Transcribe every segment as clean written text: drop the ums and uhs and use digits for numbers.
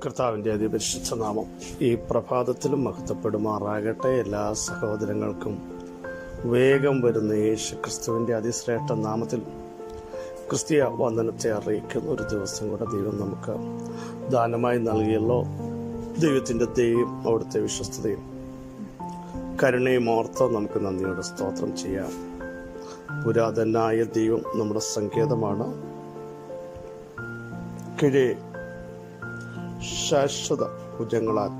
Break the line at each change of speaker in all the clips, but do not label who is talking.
കർത്താവിൻ്റെ അതിപരിശുദ്ധ നാമം ഈ പ്രഭാതത്തിലും മഹത്വപ്പെടുമാറാകട്ടെ. എല്ലാ സഹോദരങ്ങൾക്കും വേഗം വരുന്ന യേശു ക്രിസ്തുവിൻ്റെ അതിശ്രേഷ്ഠ നാമത്തിൽ ക്രിസ്തീയ വന്ദനത്തെ അറിയിക്കുന്ന ഒരു ദിവസം കൂടെ ദൈവം നമുക്ക് ദാനമായി നൽകിയല്ലോ. ദൈവത്തിൻ്റെ ദയയും അവിടുത്തെ വിശ്വസ്തതയും കരുണയും ഓർത്ത് നമുക്ക് നന്ദിയോടെ സ്തോത്രം ചെയ്യാം. പുരാതനായ ദൈവം നമ്മുടെ സങ്കേതമാണ്. കിഴേ ശാശ്വത ഭുജങ്ങളാൽ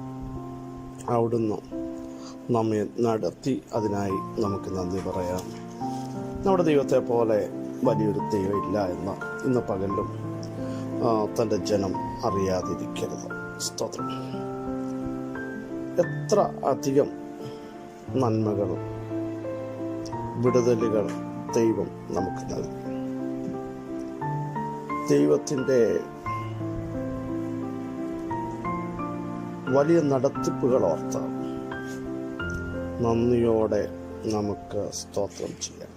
അവിടുന്ന് നമ്മെ നടത്തി. അതിനായി നമുക്ക് നന്ദി പറയാം. നമ്മുടെ ദൈവത്തെ പോലെ വലിയൊരു ദൈവം ഇല്ല എന്ന് ഇന്ന് പകലും തൻ്റെ ജനം അറിയാതിരിക്കരുത്. സ്തോത്രം. എത്ര അധികം നന്മകൾ, വിടുതലുകൾ ദൈവം നമുക്ക് നൽകി. ദൈവത്തിൻ്റെ വലിയ നടത്തിപ്പുകൾ ഓർത്ത് നന്ദിയോടെ നമുക്ക് സ്തോത്രം ചെയ്യാം.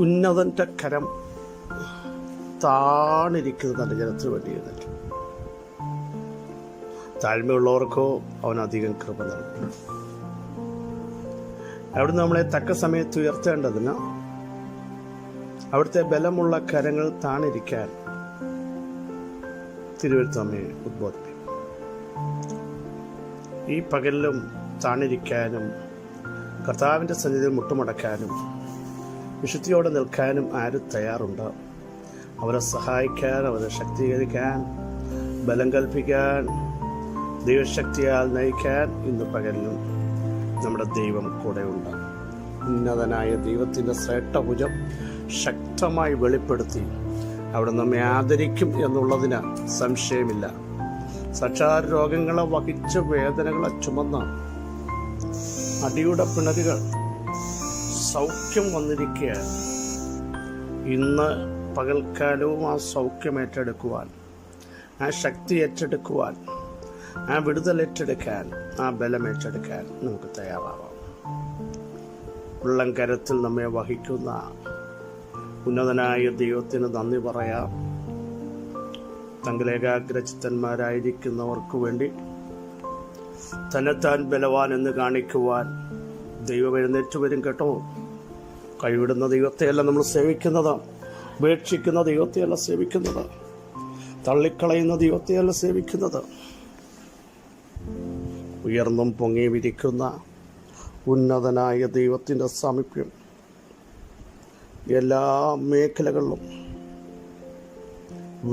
ഉന്നതന്റെ കരം താണിരിക്കുന്നത് തൻ്റെ ജനത്തിന് വേണ്ടി എഴുന്നേറ്റു. താഴ്മയുള്ളവർക്കോ അവൻ അധികം കൃപ നൽകും. അവിടുന്ന് നമ്മളെ തക്ക സമയത്ത് ഉയർത്തേണ്ടതിന് അവിടുത്തെ ബലമുള്ള കരങ്ങൾ താണിരിക്കാൻ തിരുവഴുത്ത് നമ്മെ ഉദ്ബോധിപ്പിക്കും. ഈ പകലിലും താണിരിക്കാനും കർത്താവിൻ്റെ സന്നിധിയിൽ മുട്ടുമടക്കാനും വിശുദ്ധിയോടെ നിൽക്കാനും ആരും തയ്യാറുണ്ട്? അവരെ സഹായിക്കാൻ, അവരെ ശക്തീകരിക്കാൻ, ബലം കൽപ്പിക്കാൻ, ദൈവശക്തിയാൽ നയിക്കാൻ ഇന്ന് പകലിലും നമ്മുടെ ദൈവം കൂടെയുണ്ട്. ഉന്നതനായ ദൈവത്തിൻ്റെ ശ്രേഷ്ഠഭുജം ശക്തമായി വെളിപ്പെടുത്തി അവിടെ നമ്മെ ആദരിക്കും എന്നുള്ളതിന് സംശയമില്ല. സാക്ഷാൽ രോഗങ്ങളെ വഹിച്ച് വേദനകളെ ചുമന്ന അടിയുടെ പിണരുകൾ സൗഖ്യം വന്നിരിക്കുക. ഇന്ന് പകൽക്കാലവും ആ സൗഖ്യം ഏറ്റെടുക്കുവാൻ, ആ ശക്തി ഏറ്റെടുക്കുവാൻ, ആ വിടുതൽ ഏറ്റെടുക്കാൻ, ആ ബലം ഏറ്റെടുക്കാൻ നമുക്ക് തയ്യാറാവാം. ഉള്ളം കരത്തിൽ നമ്മെ വഹിക്കുന്ന ഉന്നതനായ ദൈവത്തിന് നന്ദി പറയാം. തങ്ങളേകാഗ്രചിത്തന്മാരായിരിക്കുന്നവർക്ക് വേണ്ടി തന്നെത്താൻ ബലവാൻ എന്ന് കാണിക്കുവാൻ ദൈവം എഴുന്നേറ്റ് വരും കേട്ടോ. കൈവിടുന്ന ദൈവത്തെയല്ല നമ്മൾ സേവിക്കുന്നത്, ഉപേക്ഷിക്കുന്ന ദൈവത്തെയല്ല സേവിക്കുന്നത്, തള്ളിക്കളയുന്ന ദൈവത്തെയല്ല സേവിക്കുന്നത്. ഉയർന്നും പൊങ്ങിയും ഇരിക്കുന്ന ഉന്നതനായ ദൈവത്തിൻ്റെ സാമീപ്യം എല്ലാ മേഖലകളിലും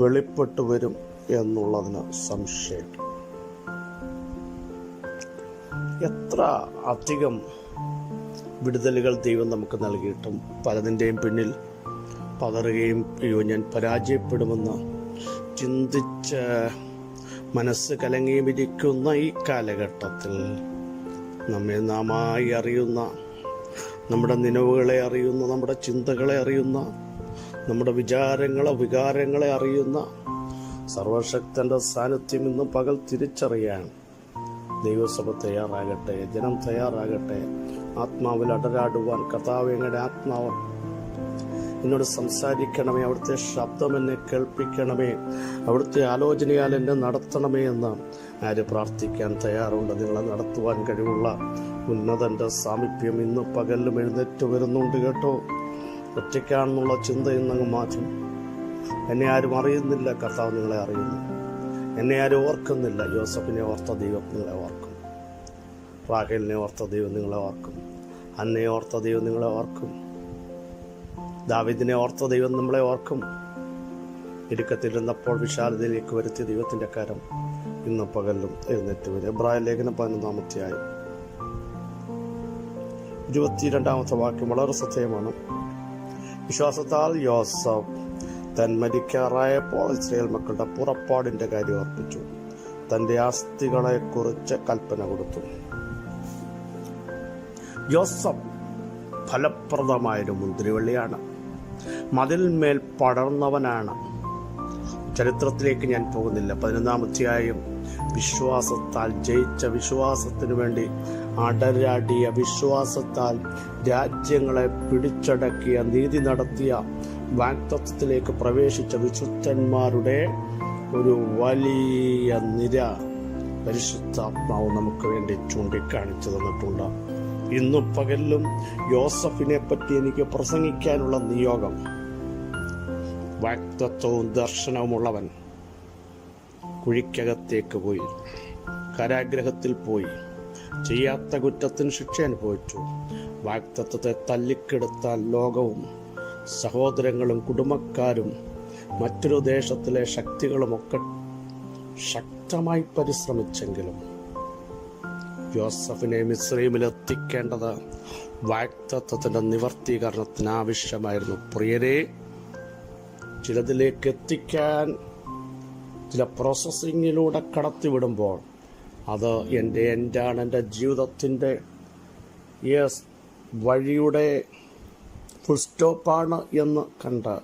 വെളിപ്പെട്ടു വരും എന്നുള്ളതിന് സംശയം. എത്ര അധികം വിടുതലുകൾ ദൈവം നമുക്ക് നൽകിയിട്ടും പലതിൻ്റെയും പിന്നിൽ പതറുകയും ഞാൻ പരാജയപ്പെടുമെന്ന് ചിന്തിച്ച് മനസ്സ് കലങ്ങിയും ഇരിക്കുന്ന ഈ കാലഘട്ടത്തിൽ നമ്മെ നാമായി അറിയുന്ന, നമ്മുടെ നിലവുകളെ അറിയുന്ന, നമ്മുടെ ചിന്തകളെ അറിയുന്ന, നമ്മുടെ വികാരങ്ങളെ അറിയുന്ന സർവശക്തന്റെ സാന്നിധ്യം ഇന്നും പകൽ തിരിച്ചറിയാൻ ദൈവസഭ തയ്യാറാകട്ടെ, ജനം തയ്യാറാകട്ടെ. ആത്മാവിൽ അടരാടുവാൻ കർത്താവ് എങ്ങനെ ആത്മാവ് എന്നോട് സംസാരിക്കണമേ, അവിടുത്തെ ശബ്ദം എന്നെ കേൾപ്പിക്കണമേ, അവിടുത്തെ ആലോചനയാൽ എന്നെ നടത്തണമേ എന്ന് ആര് പ്രാർത്ഥിക്കാൻ തയ്യാറുണ്ട്? നിങ്ങളെ നടത്തുവാൻ കഴിവുള്ള ഉന്നതന്റെ സാമീപ്യം ഇന്ന് പകലിലും എഴുന്നേറ്റ് വരുന്നുണ്ട് കേട്ടോ. ഒറ്റയ്ക്കാണെന്നുള്ള ചിന്ത ഇന്നങ്ങ് മാറ്റും. എന്നെ ആരും അറിയുന്നില്ല, കർത്താവ് നിങ്ങളെ അറിയുന്നു. എന്നെ ആരും ഓർക്കുന്നില്ല. യോസഫിനെ ഓർത്ത ദൈവം നിങ്ങളെ ഓർക്കും. റാഹേലിനെ ഓർത്ത ദൈവം നിങ്ങളെ ഓർക്കും. അന്നയെ ഓർത്ത ദൈവം നിങ്ങളെ ഓർക്കും. ദാവീദിനെ ഓർത്ത ദൈവം നമ്മളെ ഓർക്കും. ഇടുക്കത്തിലിരുന്നപ്പോൾ വിശാലതയിലേക്ക് വരുത്തിയ ദൈവത്തിൻ്റെ കരം ഇന്ന് പകലിലും എഴുന്നേറ്റ് വരും. എബ്രായ ലേഖനം 11-ാം അധ്യായം 22-ാമത്തെ വാക്യം വളരെ ശ്രദ്ധേയമാണ്. വിശ്വാസത്താൽ യോസഫ് താൻ മരിക്കാറായപ്പോൾ ഇസ്രായേൽ മക്കളുടെ പുറപ്പാടിന്റെ കാര്യം ഓർപ്പിച്ചു. തന്റെ ആസ്തികളെ കുറിച്ച് കൽപ്പന കൊടുത്തു. യോസഫ് ഫലപ്രദമായൊരു മുന്തിരിവള്ളിയാണ്. മതിൽമേൽ പടർന്നവനാണ്. ചരിത്രത്തിലേക്ക് ഞാൻ പോകുന്നില്ല. 11-ാം അധ്യായം വിശ്വാസത്താൽ ജയിച്ച, വിശ്വാസത്തിനു വേണ്ടി അടരാടിയ, വിശ്വാസത്താൽ രാജ്യങ്ങളെ പിടിച്ചടക്കിയ, നീതി നടത്തിയ വാഗ്ദത്തത്തിലേക്ക് പ്രവേശിച്ച വിശുദ്ധന്മാരുടെ ഒരു വലിയ നിര പരിശുദ്ധാത്മാവ് നമുക്ക് വേണ്ടി ചൂണ്ടിക്കാണിച്ചു തന്നിട്ടുണ്ട്. ഇന്നും പകലിലും യോസഫിനെ പറ്റി എനിക്ക് പ്രസംഗിക്കാനുള്ള നിയോഗം, വാഗ്ദത്തവും ദർശനവുമുള്ളവൻ കുഴിക്കകത്തേക്ക് പോയി, കാരാഗ്രഹത്തിൽ പോയി, ചെയ്യാത്ത കുറ്റത്തിന് ശിക്ഷ അനുഭവിച്ചു. വാഗ്ദത്തത്തെ തല്ലിക്കെടുത്താൻ ലോകവും സഹോദരങ്ങളും കുടുംബക്കാരും മറ്റൊരു ദേശത്തിലെ ശക്തികളുമൊക്കെ ശക്തമായി പരിശ്രമിച്ചെങ്കിലും യോസഫിനെ മിസ്രൈമിൽ എത്തിക്കേണ്ടത് വാഗ്ദത്തത്തിന്റെ നിവർത്തീകരണത്തിന് ആവശ്യമായിരുന്നു. പ്രിയരെ, ചിലതിലേക്ക് എത്തിക്കാൻ ചില പ്രോസസ്സിങ്ങിലൂടെ കടത്തിവിടുമ്പോൾ അത് എൻ്റെ ജീവിതത്തിൻ്റെ വഴിയുടെ ഫുൾ സ്റ്റോപ്പാണ് എന്ന് കണ്ട്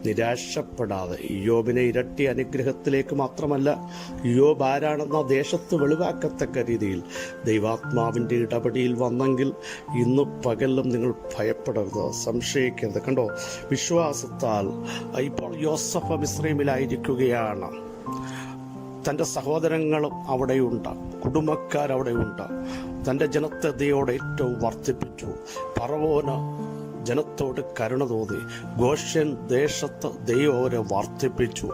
നിരാശപ്പെടാതെ യോബിനെ ഇരട്ടി അനുഗ്രഹത്തിലേക്ക് മാത്രമല്ല, യോബ് ആരാണെന്ന ദേശത്ത് വെളിവാക്കത്തക്ക രീതിയിൽ ദൈവാത്മാവിൻ്റെ ഇടപെടിയിൽ വന്നെങ്കിൽ ഇന്ന് പകലും നിങ്ങൾ ഭയപ്പെടരുത്, സംശയിക്കരുത്. കണ്ടോ, വിശ്വാസത്താൽ ഇപ്പോൾ യോസഫ് മിസ്രൈമിലായിരിക്കുകയാണ്. തൻ്റെ സഹോദരങ്ങളും അവിടെയുണ്ട്, കുടുംബക്കാരവിടെയുണ്ട്. തൻ്റെ ജനത്തെ ദൈവത്തോട് ഏറ്റവും വർദ്ധിപ്പിച്ചു. ഫറവോന് ജനത്തോട് കരുണ തോന്നി. ഗോഷ്യൻ ദേശത്ത് ദൈവം അവരെ വർദ്ധിപ്പിച്ചു.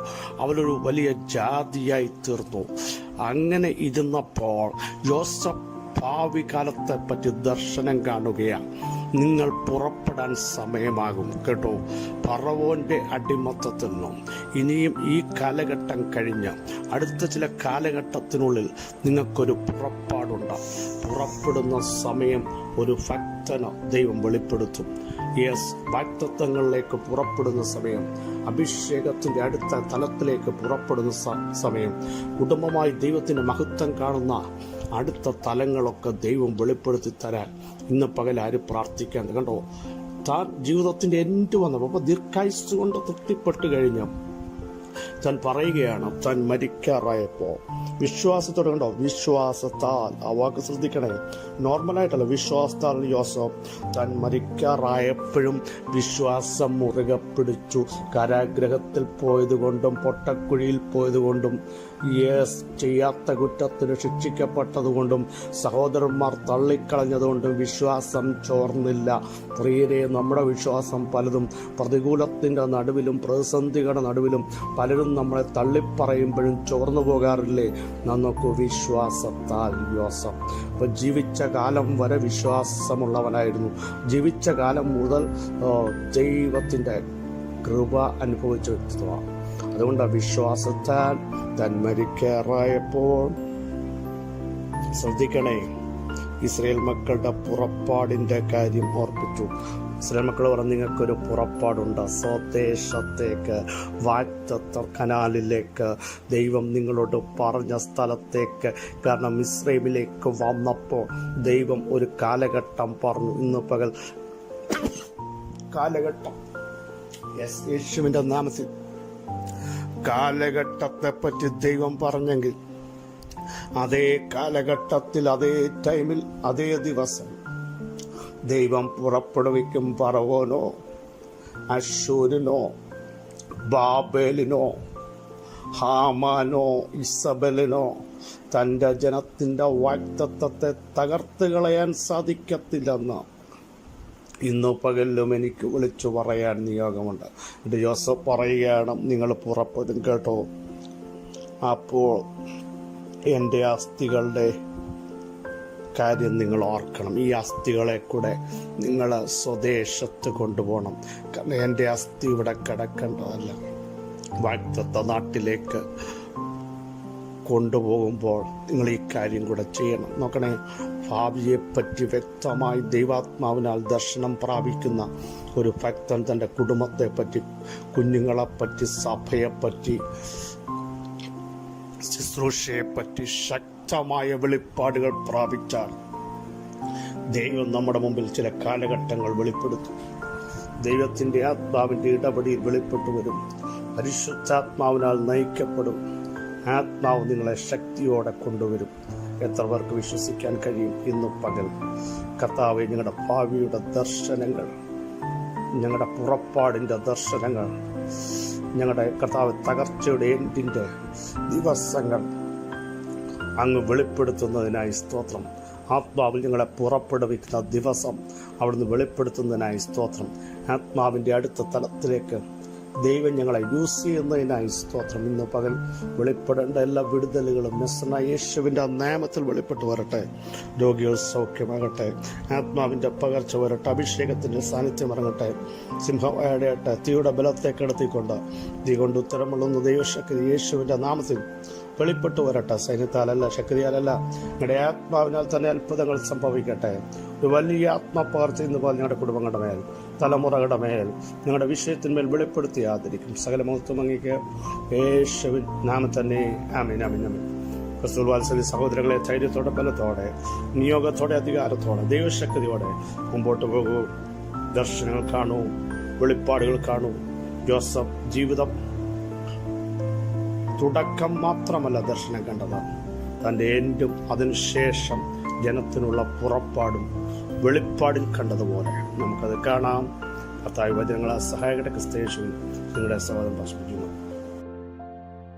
അവരൊരു വലിയ ജാതിയായി തീർന്നു. അങ്ങനെ ഇരുന്നപ്പോൾ യോസഫ് ഭാവി കാലത്തെ പറ്റി ദർശനം കാണുകയാണ്. നിങ്ങൾ പുറപ്പെടാൻ സമയമാകും കേട്ടോ. ഫറവോന്റെ അടിമത്തത്തിൽ നിന്നും ഇനിയും ഈ കാലഘട്ടം കഴിഞ്ഞ് അടുത്ത ചില കാലഘട്ടത്തിനുള്ളിൽ നിങ്ങൾക്കൊരു പുറപ്പാടുണ്ട്. പുറപ്പെടുന്ന സമയം ഒരു ഭക്തന് ദൈവം വെളിപ്പെടുത്തും. വാഗ്ദത്തങ്ങളിലേക്ക് പുറപ്പെടുന്ന സമയം, അഭിഷേകത്തിന്റെ അടുത്ത തലത്തിലേക്ക് പുറപ്പെടുന്ന സമയം, കുടുംബമായി ദൈവത്തിന്റെ മഹത്വം കാണുന്ന അടുത്ത തലങ്ങളൊക്കെ ദൈവം വെളിപ്പെടുത്തി തരാൻ ഇന്ന് പകൽ ആര് പ്രാർത്ഥിക്കാൻ. കണ്ടോ, താൻ ജീവിതത്തിന്റെ എൻഡ് വന്നപ്പോൾ, അപ്പോൾ ദീർഘായുസ് കൊണ്ട് തൃപ്തിപ്പെട്ട് കഴിഞ്ഞു താൻ പറയുകയാണ്, താൻ മരിക്കാറായപ്പോ വിശ്വാസത്തോടെ. കണ്ടോ, വിശ്വാസത്താൽ, ആ വാക്ക് ശ്രദ്ധിക്കണേ, നോർമലായിട്ടല്ല, വിശ്വാസത്താൽ യോസഫ് താൻ മരിക്കാറായപ്പോഴും വിശ്വാസം മുറുകെ പിടിച്ചു. കാരാഗ്രഹത്തിൽ പോയതുകൊണ്ടും പൊട്ടക്കുഴിയിൽ പോയതുകൊണ്ടും ചെയ്യാത്ത കുറ്റത്തിന് ശിക്ഷിക്കപ്പെട്ടതുകൊണ്ടും സഹോദരന്മാർ തള്ളിക്കളഞ്ഞതുകൊണ്ടും വിശ്വാസം ചോർന്നില്ല. പ്രിയരെ, നമ്മുടെ വിശ്വാസം പലതും പ്രതികൂലത്തിന്റെ നടുവിലും പ്രതിസന്ധികളുടെ നടുവിലും പലരും നമ്മളെ തള്ളിപ്പറയുമ്പോഴും ചോർന്നു പോകാറില്ലേ? നമുക്ക് വിശ്വാസത്താൽ യോസഫ് ഇപ്പൊ ജീവിച്ച കാലം വരെ വിശ്വാസമുള്ളവനായിരുന്നു. ജീവിച്ച കാലം മുതൽ ദൈവത്തിന്റെ കൃപ അനുഭവിച്ച വ്യക്തിത്വമാണ്. അതുകൊണ്ട് വിശ്വാസത്താൽ താൻ മരിക്കാറായപ്പോൾ, ശ്രദ്ധിക്കണേ, ഇസ്രായേൽ മക്കളുടെ പുറപ്പാടിന്റെ കാര്യം ഓർപ്പിച്ചു. ഇസ്രായേൽ മക്കൾ പറഞ്ഞു, നിങ്ങൾക്കൊരു പുറപ്പാടുണ്ട്, സ്വദേശത്തേക്ക്, വാഗ്ദത്ത കനാലിലേക്ക്, ദൈവം നിങ്ങളോട് പറഞ്ഞ സ്ഥലത്തേക്ക്. കാരണം ഇസ്രായേലിലേക്ക് വന്നപ്പോൾ ദൈവം ഒരു കാലഘട്ടം പറഞ്ഞു. ഇന്ന് പകൽ കാലഘട്ടം, യേശുവിന്റെ നാമത്തിൽ കാലഘട്ടത്തെ പറ്റി ദൈവം പറഞ്ഞെങ്കിൽ അതേ കാലഘട്ടത്തിൽ, അതേ ടൈമിൽ, അതേ ദിവസം ദൈവം പുറപ്പെടുവിക്കും. ഫറവോനോ, അശ്ശൂരിനോ, ബാബേലിനോ, ഹാമാനോ, ഇസബലിനോ തൻ്റെ ജനത്തിൻ്റെ വാഗ്ദത്തത്തെ തകർത്ത് കളയാൻ സാധിക്കത്തില്ലെന്ന് ഇന്നു പകലിലും എനിക്ക് വിളിച്ചു പറയാൻ നിയോഗമുണ്ട്. എൻ്റെ യോസഫ് പറയുകയാണ്, നിങ്ങൾ പുറപ്പെടും കേട്ടോ. അപ്പോൾ എൻ്റെ അസ്ഥികളുടെ കാര്യം നിങ്ങൾ ഓർക്കണം. ഈ അസ്ഥികളെ കൂടെ നിങ്ങൾ സ്വദേശത്ത് കൊണ്ടുപോകണം. കാരണം എൻ്റെ അസ്ഥി ഇവിടെ കിടക്കേണ്ടതല്ല, വാഗ്ദത്ത നാട്ടിലേക്ക് കൊണ്ടുപോകുമ്പോൾ നിങ്ങൾ ഈ കാര്യം കൂടെ ചെയ്യണം. നോക്കണേ, ഭാവിയെപ്പറ്റി വ്യക്തമായി ദൈവാത്മാവിനാൽ ദർശനം പ്രാപിക്കുന്ന ഒരു ഭക്തൻ തൻ്റെ കുടുംബത്തെപ്പറ്റി, കുഞ്ഞുങ്ങളെപ്പറ്റി, സഭയെപ്പറ്റി, ശുശ്രൂഷയെപ്പറ്റി ശക്തമായ വെളിപ്പാടുകൾ പ്രാപിച്ചാൽ ദൈവം നമ്മുടെ മുമ്പിൽ ചില കാലഘട്ടങ്ങൾ വെളിപ്പെടുത്തും. ദൈവത്തിൻ്റെ ആത്മാവിൻ്റെ ഇടപെടിയിൽ വെളിപ്പെട്ടു വരും. പരിശുദ്ധാത്മാവിനാൽ നയിക്കപ്പെടും. ആത്മാവ് നിങ്ങളെ ശക്തിയോടെ കൊണ്ടുവരും. എത്ര പേർക്ക് വിശ്വസിക്കാൻ കഴിയും? ഇന്ന് പകൽ കർത്താവേ, ഞങ്ങളുടെ ഭാവിയുടെ ദർശനങ്ങൾ ഞങ്ങളുടെ പുറപ്പാടിൻ്റെ ദർശനങ്ങൾ, ഞങ്ങളുടെ കർത്താവ് തകർച്ചയുടെ എൻഡിൻ്റെ ദിവസങ്ങൾ അങ്ങ് വെളിപ്പെടുത്തുന്നതിനായി സ്തോത്രം. ആത്മാവിൽ ഞങ്ങളെ പുറപ്പെടുവിക്കുന്ന ദിവസം അവിടുന്ന് വെളിപ്പെടുത്തുന്നതിനായി സ്തോത്രം. ആത്മാവിൻ്റെ അടുത്ത തലത്തിലേക്ക് ദൈവം ഞങ്ങളെ യൂസ് ചെയ്യുന്നതിനായി സ്തോത്രം. ഇന്ന് പകൽ വെളിപ്പെടേണ്ട എല്ലാ വിടുതലുകളും നസറേനായ യേശുവിൻ്റെ നാമത്തിൽ വെളിപ്പെട്ടു വരട്ടെ. രോഗികൾ സൗഖ്യമാകട്ടെ, ആത്മാവിൻ്റെ പകർച്ച വരട്ടെ, അഭിഷേകത്തിൻ്റെ സാന്നിധ്യം ഇറങ്ങട്ടെ. സിംഹവാടയട്ടെ, തീയുടെ ബലത്തെ കിടത്തിക്കൊണ്ട് തീ കൊണ്ട് ഉത്തരമുള്ളുന്ന ദൈവശക്തി യേശുവിൻ്റെ നാമത്തിൽ വെളിപ്പെട്ടു വരട്ടെ. സൈന്യത്താലല്ല, ശക്തിയാലല്ല, ഞങ്ങളുടെ ആത്മാവിനാൽ തന്നെ അത്ഭുതങ്ങൾ സംഭവിക്കട്ടെ. ഒരു വലിയ ആത്മപകർച്ച ഇന്ന് പോലെ ഞങ്ങളുടെ കുടുംബങ്ങളുടെ മേൽ, തലമുറകളുടെ മേൽ, ഞങ്ങളുടെ വിഷയത്തിന്മേൽ വെളിപ്പെടുത്തി ആദരിക്കും. സകല മഹത്വം അങ്ങേക്ക് യേശുവിൻ നാമത്തിൽ തന്നെ. ആമേൻ, ആമേൻ, ആമേൻ. ക്രിസ്തു വാത്സല്യ സഹോദരങ്ങളെ, ധൈര്യത്തോടെ, ബലത്തോടെ, നിയോഗത്തോടെ, അധികാരത്തോടെ, ദൈവശക്തിയോടെ മുമ്പോട്ട് പോകൂ. ദർശനങ്ങൾ കാണൂ, വെളിപ്പാടുകൾ കാണൂ. ജോസഫ് ജീവിതം തുടക്കം മാത്രമല്ല ദർശനം കണ്ടത്, തൻ്റെ എൻഡും അതിനുശേഷം ജനത്തിനുള്ള പുറപ്പാടും വെളിപ്പാടും കണ്ടതുപോലെ നമുക്കത് കാണാം. കർത്താവ് വചനങ്ങളെ സഹായകരുടെ ക്രിസ്തയേശുവിൽ നിങ്ങളുടെ സഹോദരൻ പ്രശ്നിക്കുന്നു.